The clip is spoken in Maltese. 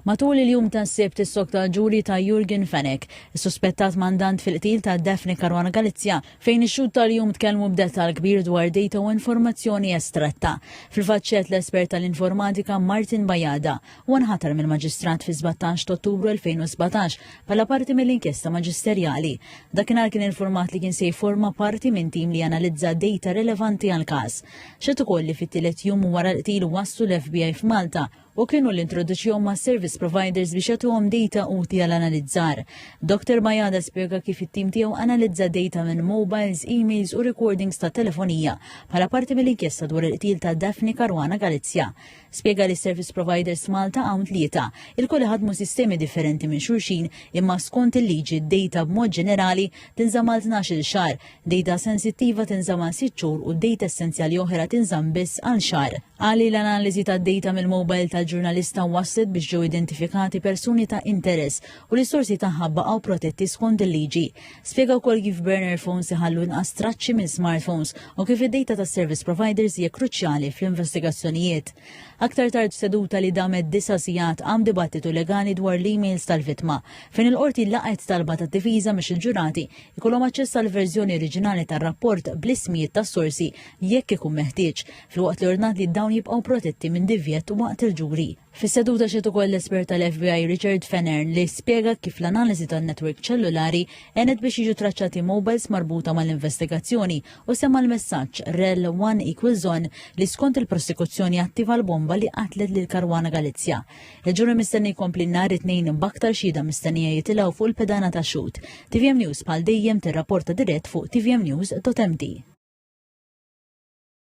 Matul il-jum ta' s-sibt is-sok tal-ġuri ta' Yorgen Fenech, is-suspettat mandant fil-qtil ta' Daphne Caruana Galizia, fejn ix-xhud tal-jum tkellmu b'dettal kbir dwar data u informazzjoni estratta. Fil-faċċett l-espert tal-informatika Martin Bajada u nħatar mill-Maġistrat fi 17 Ottubru 2017 bħala parti mill-inkjesta maġisterjali. Dakinhar kien informat li kien se jforma parti minn tim li analizza data rilevanti għall-każ. Xed ukoll li fit-tielet jum wara l-qtil waslu l-FBI f'Malta u kienu l-introduċjon ma' service providers biex jagħtuhom data utli għal analizzar. Dr. Bajada spjega kif it-tim tiegħu analizza data minn mobiles, emails u recordings ta' telefonija bħala parti mill-inkjesta dwar il-qtil ta' Daphne Caruana Galizia. Spjega li service providers Malta hawn tlieta, il-koll ħadmu sistemi differenti minn xulxin imma skont il-liġi d-data b'mod ġenerali tinżamm għal 12 xahar, data sensittiva tinżamm għal 6 xhur u data essenzjali oħra tinżamm biss għal xahar. Għali l-analiżi tad-data mill-mobile tal-ġurnalista waslet biex ġew identifikati persuni ta' interess u l-istorsi tagħha baqgħu protetti skont il-liġi. Spjega wkoll kif burner phones iħallu inqas traċċi minn smartphones u kif id-data tas service providers hija kruċjali fl-investigazzjonijiet. Aktar tard seduta li damet 9 sigħat għam dibattitu legali dwar l-emails tal-vittma, fejn il-qorti laqgħet talba tad-difiża biex il-ġurati jkollhom aċċess għall-verżjoni oriġinali tar-rapport bl-ismijiet tas-sorsi jekk ikun meħtieġ, filwaqt li ordnat li dawn jibqgħu protetti minn divjet waqt il-ġuri. Fis-seduta xed ukoll l-espert tal-FBI Yorgen Fenech li spjega kif l-analiżi tan-netwerk ċellulari għenet biex jiġu traċċati mobiles marbuta mal-investigazzjoni u semma l-messaġġ rel 1 = zone li skont il-prosekuzzjoni attiva l-bomba li qatlet lil Caruana Galizia. Il-ġuri mistenni jkompli nhar it-tnejn b'aktar xhieda mistennija jitilgħu fuq il-pedana tax-xhud. TVM News bħal dejjem tirrapporta dirett fuq tvmnews.mt.